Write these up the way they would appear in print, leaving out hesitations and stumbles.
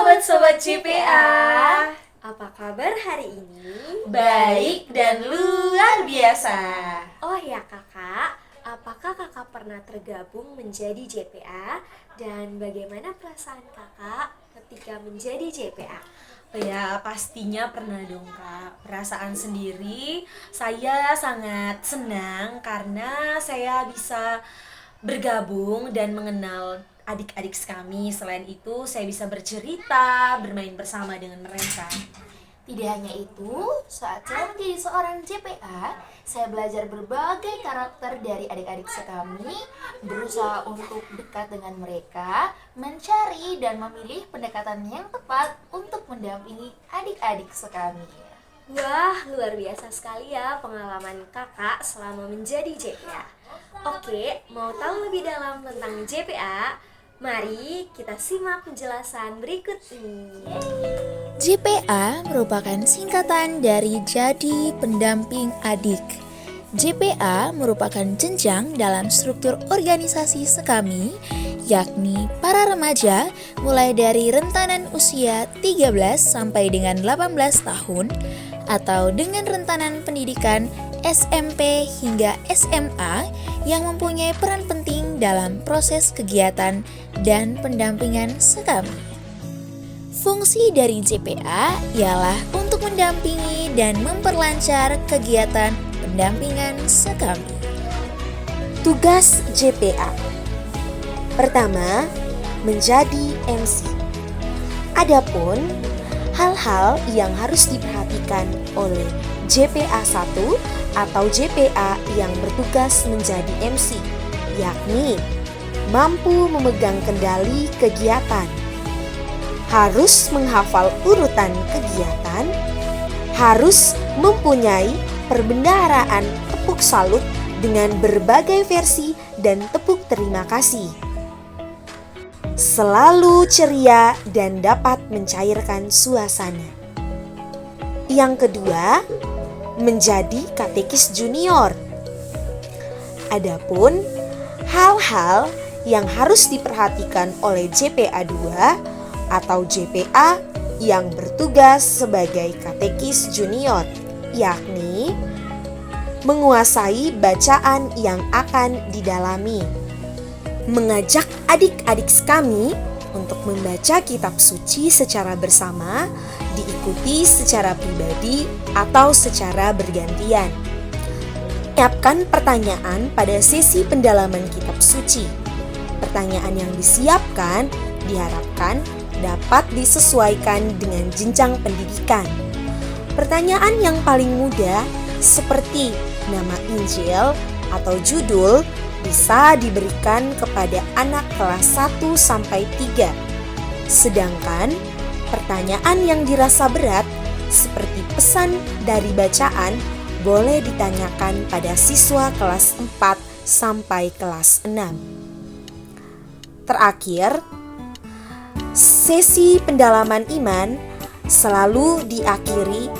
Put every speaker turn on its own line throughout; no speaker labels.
sobat-sobat CPA.
Apa kabar hari ini?
Baik dan luar biasa.
Oh ya kakak, apakah kakak pernah tergabung menjadi JPA? Dan bagaimana perasaan kakak ketika menjadi JPA?
Ya pastinya pernah dong Kak. Perasaan sendiri saya sangat senang karena saya bisa bergabung dan mengenal adik-adik kami. Selain itu saya bisa bercerita, bermain bersama dengan mereka.
Tidak hanya itu, saat saya menjadi seorang JPA, saya belajar berbagai karakter dari adik-adik sekami, berusaha untuk dekat dengan mereka, mencari dan memilih pendekatan yang tepat untuk mendampingi adik-adik sekami.
Wah, luar biasa sekali ya pengalaman kakak selama menjadi JPA. Oke, mau tahu lebih dalam tentang JPA? Mari kita simak penjelasan berikut ini.
JPA merupakan singkatan dari Jadi Pendamping Adik. JPA merupakan jenjang dalam struktur organisasi sekami, yakni para remaja mulai dari rentanan usia 13 sampai dengan 18 tahun atau dengan rentanan pendidikan SMP hingga SMA yang mempunyai peran penting dalam proses kegiatan dan pendampingan sekami. Fungsi dari JPA ialah untuk mendampingi dan memperlancar kegiatan pendampingan sekami.
Tugas JPA. Pertama, menjadi MC. Adapun hal-hal yang harus diperhatikan oleh JPA 1 atau JPA yang bertugas menjadi MC, yakni mampu memegang kendali kegiatan, harus menghafal urutan kegiatan, harus mempunyai perbendaharaan tepuk salut dengan berbagai versi dan tepuk terima kasih, selalu ceria dan dapat mencairkan suasana. Yang kedua, menjadi katekis junior. Adapun hal-hal yang harus diperhatikan oleh JPA 2 atau JPA yang bertugas sebagai katekis junior, yakni menguasai bacaan yang akan didalami, mengajak adik-adik kami untuk membaca kitab suci secara bersama, diikuti secara pribadi atau secara bergantian. Menyiapkan pertanyaan pada sesi pendalaman kitab suci. Pertanyaan yang disiapkan diharapkan dapat disesuaikan dengan jenjang pendidikan. Pertanyaan yang paling mudah seperti nama Injil atau judul bisa diberikan kepada anak kelas 1 sampai 3. Sedangkan pertanyaan yang dirasa berat seperti pesan dari bacaan boleh ditanyakan pada siswa kelas 4 sampai kelas 6. Terakhir, sesi pendalaman iman selalu diakhiri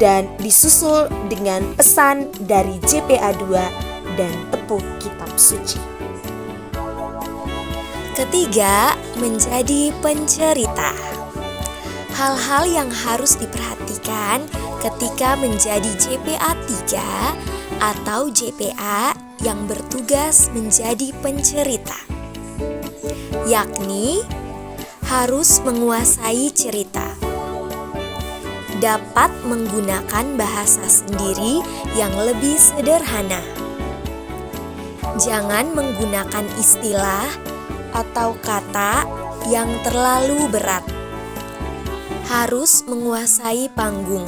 dan disusul dengan pesan dari JPA 2 dan tepuk kitab suci.
Ketiga, menjadi pencerita. Hal-hal yang harus diperhatikan ketika menjadi JPA 3 atau JPA yang bertugas menjadi pencerita, yakni harus menguasai cerita, dapat menggunakan bahasa sendiri yang lebih sederhana, jangan menggunakan istilah atau kata yang terlalu berat, harus menguasai panggung,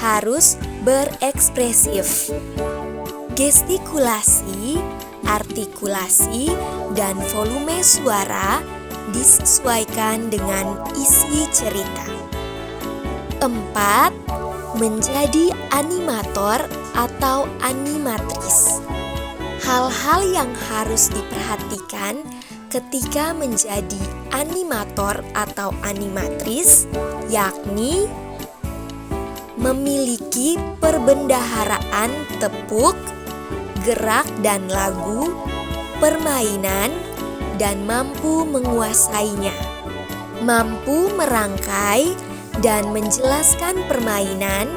harus berekspresif, gestikulasi, artikulasi, dan volume suara disesuaikan dengan isi cerita. 4. Menjadi animator atau animatris. Hal-hal yang harus diperhatikan ketika menjadi animator atau animatris, yakni memiliki perbendaharaan tepuk, gerak dan lagu, permainan, dan mampu menguasainya. mampu merangkai dan menjelaskan permainan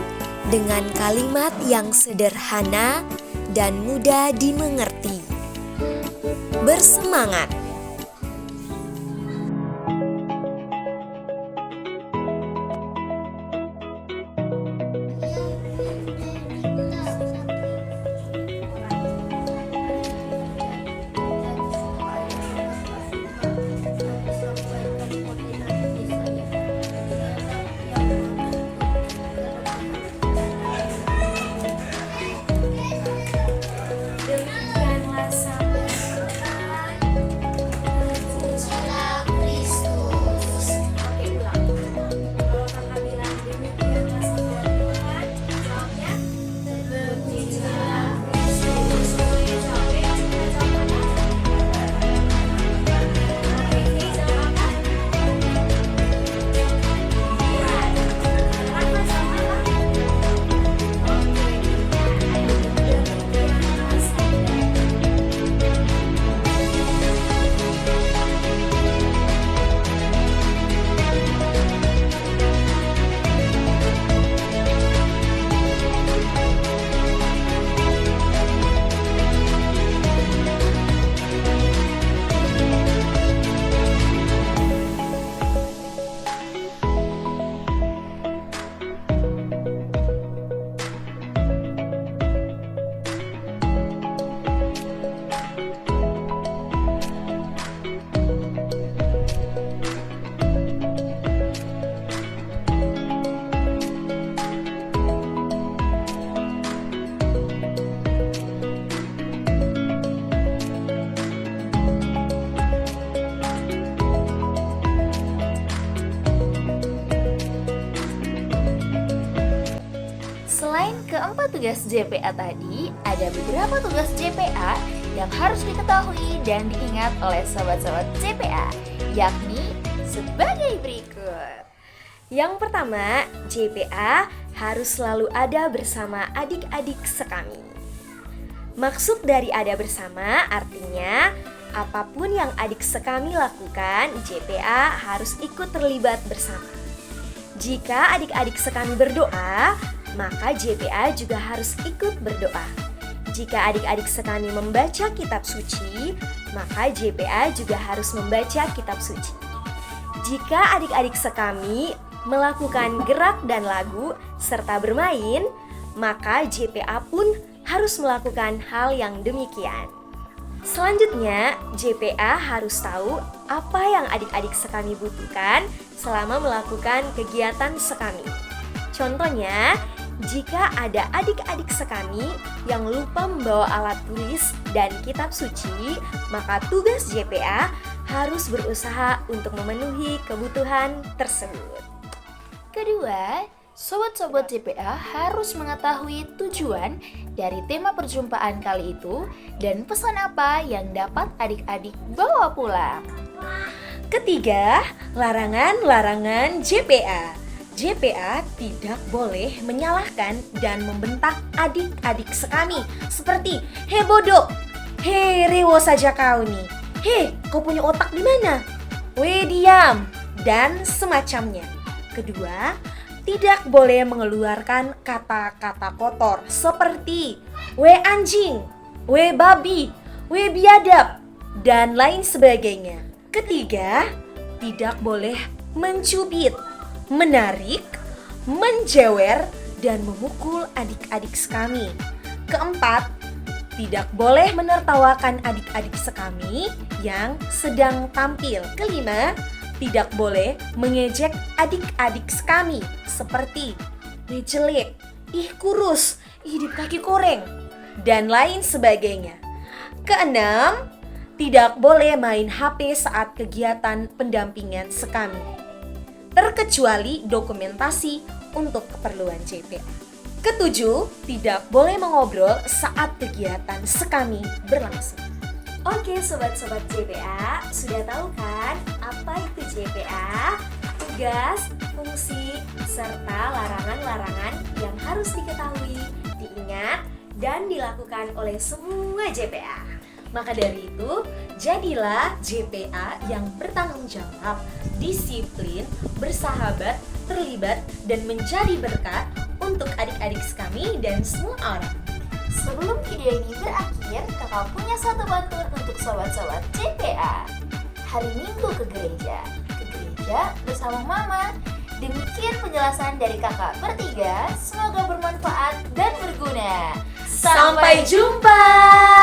dengan kalimat yang sederhana dan mudah dimengerti. Bersemangat!
Demikianlah sabda Kristus. Oke, ulang. Kalau kakak bilang demikianlah sabda Tuhan, jawabnya terpujilah Kristus. Oke, capek, jawab apa? Oke, jawab apa? Iya. Rafa jawab apa? Oke, demikianlah sabda.
Selain keempat tugas JPA tadi, ada beberapa tugas JPA yang harus diketahui dan diingat oleh sobat-sobat JPA, yakni sebagai berikut.
Yang pertama, JPA harus selalu ada bersama adik-adik sekami. Maksud dari ada bersama artinya apapun yang adik sekami lakukan, JPA harus ikut terlibat bersama. Jika adik-adik sekami berdoa, maka JPA juga harus ikut berdoa. Jika adik-adik sekami membaca kitab suci, maka JPA juga harus membaca kitab suci. Jika adik-adik sekami melakukan gerak dan lagu serta bermain, maka JPA pun harus melakukan hal yang demikian. Selanjutnya, JPA harus tahu apa yang adik-adik sekami butuhkan selama melakukan kegiatan sekami. Contohnya, jika ada adik-adik sekami yang lupa membawa alat tulis dan kitab suci, maka tugas JPA harus berusaha untuk memenuhi kebutuhan tersebut.
Kedua, sobat-sobat JPA harus mengetahui tujuan dari tema perjumpaan kali itu dan pesan apa yang dapat adik-adik bawa pulang.
Ketiga, larangan-larangan JPA. JPA tidak boleh menyalahkan dan membentak adik-adik sekami seperti "Hei bodoh, hei rewo saja kau nih, hei kau punya otak di mana? Weh diam," dan semacamnya. Kedua, tidak boleh mengeluarkan kata-kata kotor seperti "weh anjing, weh babi, weh biadab," dan lain sebagainya. Ketiga, tidak boleh mencubit, menarik, menjewer, dan memukul adik-adik sekami. Keempat, tidak boleh menertawakan adik-adik sekami yang sedang tampil. Kelima, tidak boleh mengejek adik-adik sekami seperti "ih jelek, ih kurus, ih di kaki koreng," dan lain sebagainya. Keenam, tidak boleh main HP saat kegiatan pendampingan sekami, terkecuali dokumentasi untuk keperluan JPA. Ketujuh, tidak boleh mengobrol saat kegiatan sekami berlangsung.
Oke sobat-sobat JPA, sudah tahu kan apa itu JPA? Tugas, fungsi, serta larangan-larangan yang harus diketahui, diingat, dan dilakukan oleh semua JPA.
Maka dari itu, jadilah JPA yang bertanggung jawab, disiplin, bersahabat, terlibat, dan menjadi berkat untuk adik-adik kami dan semua orang.
Sebelum video ini berakhir, kakak punya satu pantun untuk sobat-sobat JPA. Hari Minggu ke gereja bersama mama. Demikian penjelasan dari kakak bertiga, semoga bermanfaat dan berguna.
Sampai jumpa!